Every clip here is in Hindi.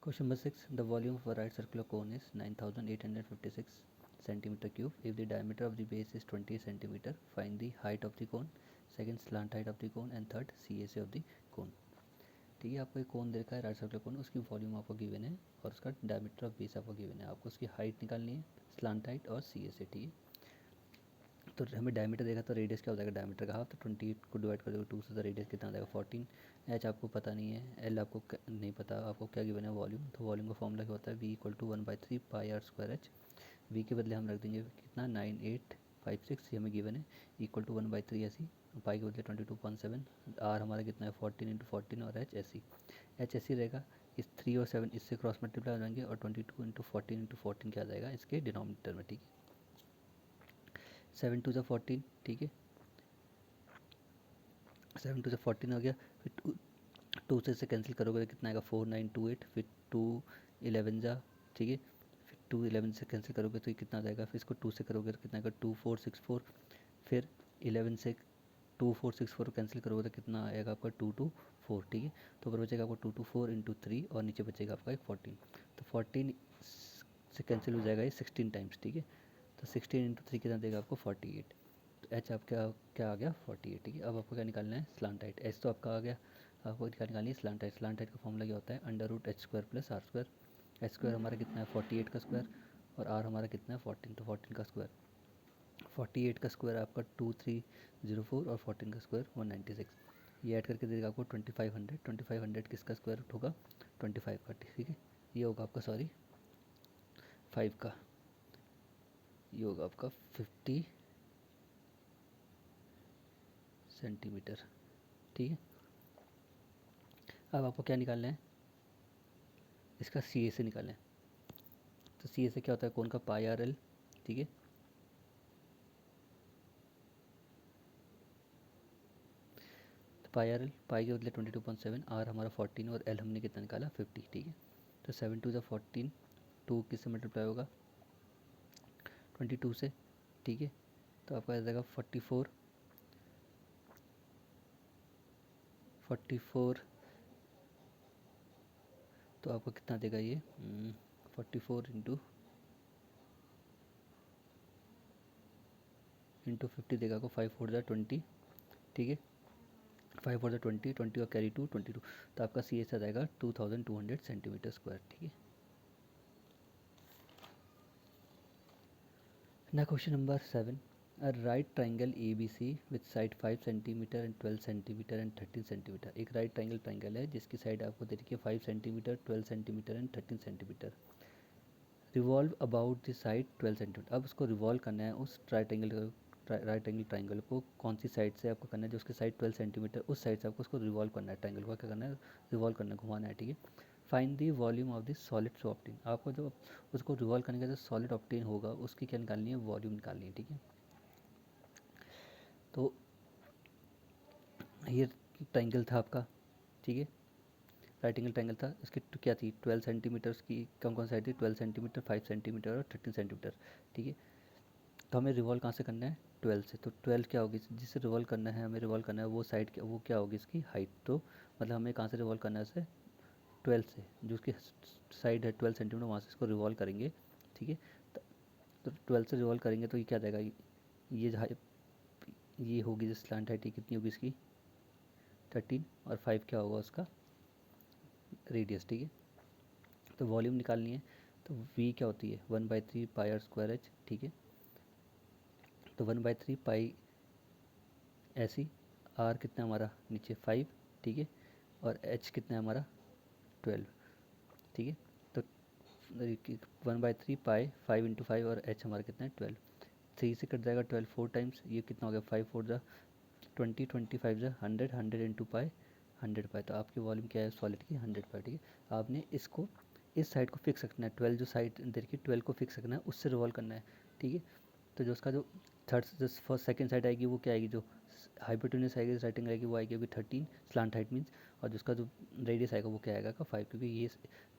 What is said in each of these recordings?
Question number 6. The volume of a right circular cone is 9856 centimeter cube. If the diameter of the base is 20 centimeter, find the height of the cone, second slant height of the cone and third CAC of the cone. ठीक है, आपको एक कोन देखा है राइट सर्कुलर कोन, उसकी वॉल्यूम आपको गिवन है और उसका डायमीटर ऑफ बेस आपको गिवन है। आपको उसकी हाइट निकालनी है, स्लांट हाइट और CAC। ठीक है, तो हमें डायमीटर देखा तो रेडियस क्या हो जाएगा डायमीटर का हाफ, तो 28 को डिवाइड कर दोगे 2 से, तो रेडियस कितना आ जाएगा 14। एच आपको पता नहीं है, एल आपको नहीं पता, आपको क्या गिवन है वॉल्यूम। तो वॉल्यूम का फॉर्मूला क्या होता है, V = 1/3 pi r square h. V के बदले हम रख देंगे कितना 9856, ये हमें गिवन है, इक्वल टू 1/3 ऐसी, पाई के बदले 22.7, आर हमारा कितना है 14 × 14 और एच ऐसी। एच ऐसी रहेगा, इस 3 और 7 इससे क्रॉस मल्टीप्लाई हो जाएंगे और 22 × 14 × 14 क्या आ जाएगा इसके डिनोमिनेटर में। ठीक है, 7 × 2 = 14। ठीक है, 7 × 2 = 14 हो गया। फिर 2 से इसे कैंसिल करोगे तो कितना आएगा 4928। फिर 2 11 जा, ठीक है, फिर 2 11 से कैंसिल करोगे तो ये कितना आ जाएगा, फिर इसको 2 से करोगे तो कितना आएगा 2464। फिर 11 से 2464 कैंसिल करोगे तो कितना आएगा आपका 224। ठीक है, तो ऊपर बचेगा आपको 224 × 3 और नीचे बचेगा आपका एक 14। तो 14 से कैंसिल हो जाएगा ये 16 टाइम्स। ठीक है, तो 16 × 3 कितना देगा आपको 48। तो एच आपका क्या आ गया 48। ठीक है, अब आपको क्या निकालना है स्लांट हाइट। एच तो आपका आ गया, आपको क्या निकालनी है स्लांट हाइट। स्लांट हाइट का फॉर्मूला क्या होता है, √h² + r²। एच स्क्वायर हमारा कितना है 48 का स्क्वायर और आर हमारा कितना है 14, तो 14 का स्क्वायर। 48 का स्क्वायर आपका 2304 और 14 का स्क्वायर 196। ये ऐड करके देगा आपको 2500। 2500 किसका स्क्वायर रूट होगा 25 का। ठीक है, ये होगा आपका सॉरी 5 का, ये होगा आपका 50 सेंटीमीटर। ठीक है, अब आपको क्या निकालना है, इसका CAC निकालना है। तो CAC क्या होता है, कौन का पाई आर एल। ठीक है, तो पाई आर एल, पाई के बदले 22.7, आर हमारा 14 और एल हमने कितना निकाला 50। ठीक है, तो 7 × 2 = 14, 2 किससे मल्टीप्लाई होगा 22 से। ठीक है, तो आपका आ जाएगा 44, 44, तो आपको कितना देगा ये 44 इंटू 50 देगा आपको 5 4 = 20। ठीक है, 5 4 = 20, 20 और कैरी 2 22, तो आपका CAC आ जाएगा 2200 सेंटीमीटर स्क्वायर। ठीक है, now question number 7. A right triangle ABC with side 5 centimeter and 12 centimeter and 13 centimeter. एक right triangle triangle है जिसकी साइड आपको दे रखी है 5 centimetre 12 centimetre and 13 centimetre. Revolve about the side 12 centimetre. अब उसको रिवॉल्व करना है उस राइट एंगल ट्राइंगल को, कौन सी साइड से आपको करना है, जो उसकी साइड 12 सेंटीमीटर उस साइड से आपको उसको रिवॉल्व करना है, ट्राइंगल को क्या करना है रिवॉल्व करना है, घुमाना है। ठीक है, find the volume of this solid to obtain. आपको जो उसको रिवॉल्व करने का जो सॉलिड ऑप्टेन होगा उसकी क्या निकालनी है वॉल्यूम निकालनी है। ठीक है, तो ये ट्राइंगल था आपका। ठीक है, राइट एंगल ट्राइंगल था, इसकी क्या थी 12 सेंटीमीटर, उसकी कौन कौन साइड थी 12 सेंटीमीटर 5 सेंटीमीटर और 13 सेंटीमीटर। ठीक है, तो हमें रिवॉल्व कहाँ से करना है 12 से, तो 12 क्या होगी जिससे रिवॉल्व करना है, हमें रिवॉल्व करना है वो साइड क्या, वो क्या होगी इसकी हाइट। तो मतलब हमें कहाँ से रिवॉल्व करना है उसे 12 से, जो उसकी साइड है 12 सेंटीमीटर वहाँ से इसको रिवॉल्व करेंगे। ठीक है, तो 12 से रिवॉल्व करेंगे तो ये क्या जाएगा, ये होगी जो स्लांट हाइट कितनी होगी इसकी 13 और 5 क्या होगा उसका रेडियस। ठीक है, तो वॉल्यूम निकालनी है, तो V क्या होती है 1/3 पाई आर स्क्वायर एच। ठीक है, तो 1/3 पाई ऐसी, आर कितना हमारा नीचे 5। ठीक है, और एच कितना है हमारा 12। ठीक है, तो 1/3 पाई 5 × 5 और एच हमारा कितना है 12। 3 से कट जाएगा 12 4 टाइम्स, ये कितना हो गया 5 4 ज़ा 20 25 ज़ा 100 100 × पाई 100 पाई, तो आपकी वॉल्यूम क्या है सॉलिड की 100 पाई। ठीक है, आपने इसको इस साइड को फिक्स रखना है, 12 जो साइड देखिए 12 को फिक्स रखना है, उससे रिवॉल्व करना है। ठीक है, तो जो उसका जो थर्ड जो फर्स्ट सेकंड साइड आएगी वो क्या आएगी, जो हाइपोटेन्यूस आएगी राइट एंगल आएगी वो आएगी अभी 13 स्लांट हाइट मीन्स, और जिसका जो रेडियस आएगा वो क्या आएगा का 5, क्योंकि ये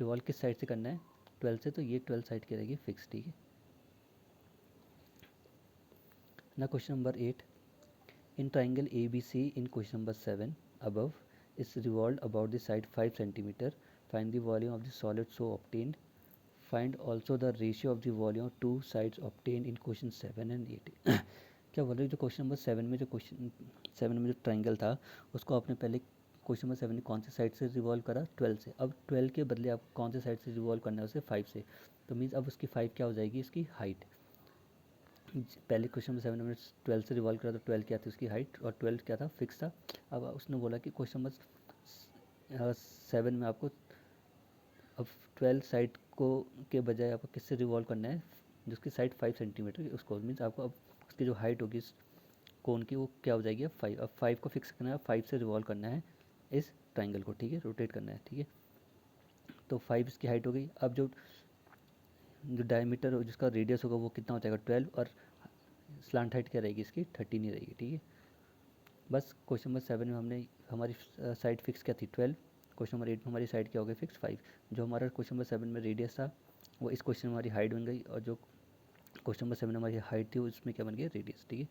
रिवॉल्व किस साइड से करना है 12 से, तो ये 12 साइड की रहेगी फिक्स। ठीक है, ना question number 8. In triangle ABC in question number 7 above is revolved about the side 5 centimeter. Find the volume of the solid so obtained, find also the ratio of the volume of two sides obtain in question 7 and 8। क्या बोल रहे जो क्वेश्चन नंबर 7 में, जो क्वेश्चन 7 में जो ट्राइंगल था उसको आपने पहले क्वेश्चन नंबर 7 ने कौन से साइड से रिवॉल्व करा, 12 से। अब 12 के बदले आप कौन से साइड से रिवॉल्व करना है उसे, 5 से। तो मीन्स अब उसकी 5 क्या हो जाएगी, इसकी हाइट। पहले क्वेश्चन नंबर 7 में 12 से रिवॉल्व करा तो 12 क्या थी उसकी हाइट, और 12 क्या था, फिक्स था। अब उसने बोला कि क्वेश्चन नंबर 7 में आपको अब 12 साइड को के बजाय आपको किससे रिवॉल्व करना है, जिसकी साइड 5 सेंटीमीटर की, उसको मीन्स आपको अब उसकी जो हाइट होगी इस कोन की वो क्या हो जाएगी, अब 5। अब 5 को फिक्स करना है, 5 से रिवॉल्व करना है इस ट्राइंगल को, ठीक है, रोटेट करना है, ठीक है। तो 5 इसकी हाइट हो गई। अब जो जो डायमीटर जिसका रेडियस होगा वो कितना हो जाएगा, 12, और स्लांट हाइट क्या रहेगी इसकी, 13 ही रहेगी, ठीक है। बस क्वेश्चन नंबर 7 में हमने हमारी साइड फिक्स क्या थी, 12। क्वेश्चन नंबर 8 में हमारी साइड क्या हो गई, फिक्स 5। जो हमारा क्वेश्चन नंबर 7 में रेडियस था वो इस क्वेश्चन में हमारी हाइट बन गई, और जो क्वेश्चन नंबर 7 में हमारी हाइट थी उसमें क्या बन गया, रेडियस, ठीक है।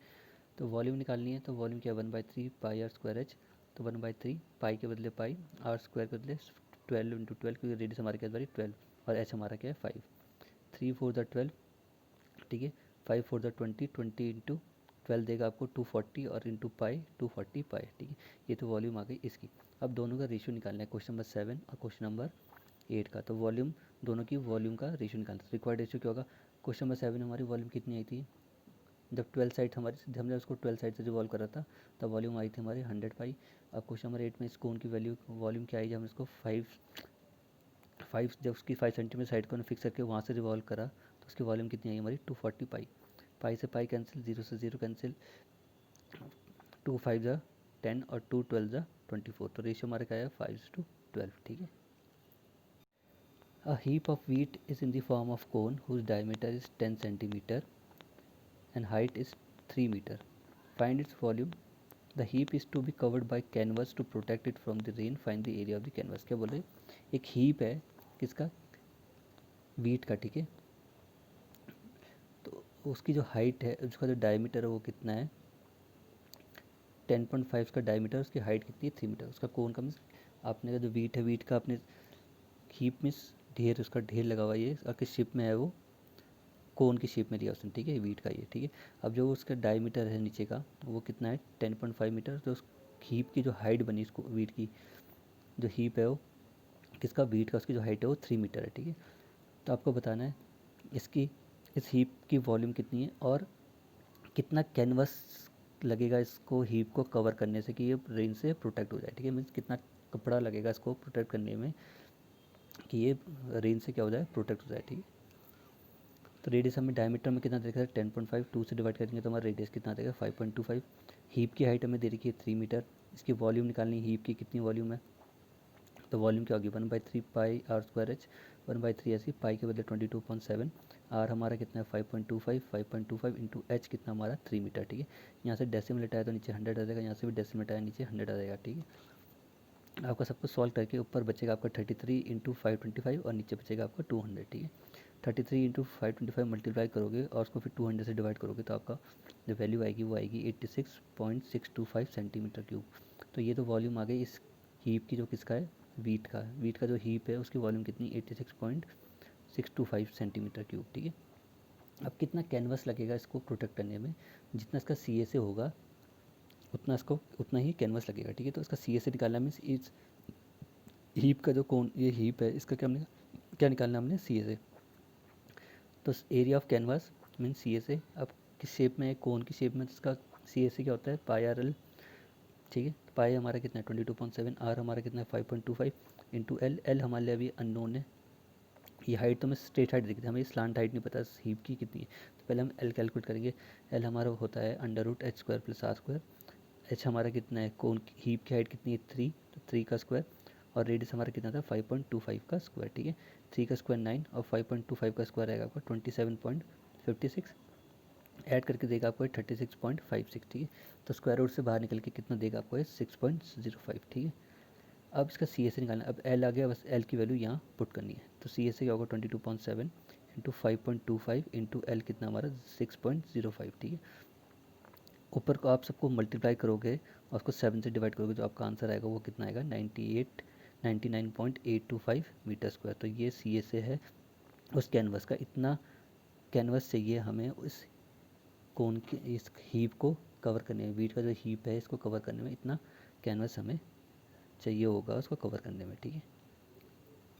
तो वॉल्यूम निकालनी है, तो वॉल्यूम क्या, 1/3 पाई आर स्क्वायर एच। तो 1/3 पाई के बदले पाई, आर स्क्वायर के बदले 12 इंटू 12, क्योंकि रेडियस हमारे क्या है 12, और एच हमारा क्या है 5। 3 4 द 12, ठीक है। 5 4 द 20, 20 इंटू 12 देगा आपको 240, और इंटू पाई 240 पाई, ठीक है। ये तो वॉल्यूम आ गई इसकी। अब दोनों का रेशियो निकालना है, क्वेश्चन नंबर 7 और क्वेश्चन नंबर 8 का। तो वॉल्यूम दोनों की वॉल्यूम का रेशियो निकालना है। रिक्वायर्ड रेशियो क्या होगा, क्वेश्चन नंबर 7 में हमारी वॉल्यूम कितनी आई थी, जब 12 साइड हमारी, हमने उसको 12 साइड से रिवॉल्व करा था, तब वॉल्यूम आई थी हमारी 100 पाई। अब क्वेश्चन नंबर 8 में इस कोन की वैल्यू वॉल्यूम क्या आई, जब हम इसको 5 जब उसकी 5 सेंटीमीटर साइड को फिक्स करके वहाँ से रिवॉल्व करा तो उसकी वॉल्यूम कितनी आई हमारी, 240 पाई। पाई से पाई कैंसिल, 0 से 0 कैंसिल, 2 5 ज़ा 10 और 2 12 ज़ा 24। तो रेशियो हमारा क्या है, 5:12, ठीक है। A heap of wheat is in the form of cone whose diameter is 10 centimeter and height is 3 meter. Find its volume. The heap is to be covered by canvas to protect it from the rain. Find the area of the canvas. क्या बोल रहे, एक हीप है किसका, वीट का, ठीक है। तो उसकी जो हाइट है, उसका जो डायमीटर है वो कितना है, 10.5 का डायमीटर, उसकी हाइट कितनी है 3 मीटर। उसका कोन का मीन्स आपने का जो वीट है, वीट का अपने हीप मीन्स ढेर, उसका ढेर लगा हुआ ये, और किस शेप में है वो, कोन की शेप में लिया उसने, ठीक है, वीट का ये, ठीक है। अब जो उसका डायमीटर है नीचे का वो कितना है, 10.5 मीटर। तो उस हीप की जो हाइट बनी इसको, वीट की जो हीप है वो किसका, वीट का, उसकी जो हाइट है वो 3 मीटर है, ठीक है। तो आपको बताना है इसकी, इस हीप की वॉल्यूम कितनी है और कितना कैनवस लगेगा इसको, हीप को कवर करने से कि ये रेन से प्रोटेक्ट हो जाए, ठीक है। मीन्स कितना कपड़ा लगेगा इसको प्रोटेक्ट करने में कि ये रेन से क्या हो जाए, प्रोटेक्ट हो जाए, ठीक है। तो रेडियस हमें डायमीटर में कितना देखा है, 10.5, 2 से डिवाइड करेंगे तो हमारा रेडियस कितना देगा, 5.25। हीप की हाइट हमें दे रखी है 3 मीटर। इसकी वॉल्यूम निकालनी है, हीप की कितनी वॉल्यूम है, तो वॉल्यूम क्या होगी, 1/3 पाई आर स्क्वायर एच। 1/3 ऐसी, पाई के बदले 22.7, आर हमारा कितना है 5.25, 5.25 इंटू एच कितना हमारा 3 मीटर, ठीक है। यहाँ से डेसिमल हटाया तो नीचे 100 आ जाएगा, यहाँ से भी डेसिमल हटाया नीचे 100 आ जाएगा, ठीक है। आपका सब कुछ सॉल्व करके ऊपर बचेगा आपका 33 इंटू 525, और नीचे बचेगा आपका 200, ठीक है। 33 इंटू 525 मल्टीप्लाई करोगे और उसको फिर 200 से डिवाइड करोगे तो आपका जो वैल्यू आएगी वो आएगी 86.625 सेंटीमीटर क्यूब। तो ये तो वॉल्यूम आ गई इस हीप की, जो किसका है, वीट का जो हीप है उसकी वॉल्यूम कितनी, 86.625 सेंटीमीटर क्यूब, ठीक है। अब कितना कैनवस लगेगा इसको प्रोटेक्ट करने में, जितना इसका CA से होगा उतना ही कैनवस लगेगा, ठीक है। तो इसका CA से निकालना मीन्स इस हीप का जो कौन ये हीप है इसका क्या निकालना हमने, CA से। तो area of canvas mean CA से। अब किस शेप में है, कोन की शेप में, तो इसका CA से क्या होता है, पाई आर एल, ठीक है। पाई हमारा कितना है 22.7, आर हमारा कितना है 5.25 इंटू एल। एल हमारे लिए अभी अननोन है। ये हाइट तो हमें स्ट्रेट हाइट दिखती है, हमें स्लांट हाइट नहीं पता हीप की कितनी है। तो पहले हम एल कैलकुलेट करेंगे। एल हमारा होता है √h² + r²। एच हमारा कितना है, कोन हीप की हाइट कितनी है 3, तो 3 का स्क्वायर, और रेडियस हमारा कितना था 5.25 का स्क्वायर, ठीक है। 3 का स्क्वायर 9 और 5.25 का स्क्वायर आएगा आपका 27.56, ऐड करके देगा आपको 36.56, ठीक है। तो स्क्वायर रूट से बाहर निकल के कितना देगा आपको 6.05, ठीक है। अब इसका CA से निकालना है। अब L आ गया, बस L की वैल्यू यहाँ पुट करनी है। तो CA से क्या होगा 22.7 इंटू 5.25 इंटू एल कितना हमारा 6.05, ठीक है। ऊपर को आप सबको मल्टीप्लाई करोगे और उसको 7 से डिवाइड करोगे तो आपका आंसर आएगा वो कितना आएगा 98 99.825 मीटर स्क्वायर। तो ये सी ए से है उस कैनवस का, इतना कैनवस चाहिए हमें उस कोन के इस हीप को कवर करने में, वीट का जो हीप है इसको कवर करने में इतना कैनवस हमें चाहिए होगा उसको कवर करने में, ठीक है।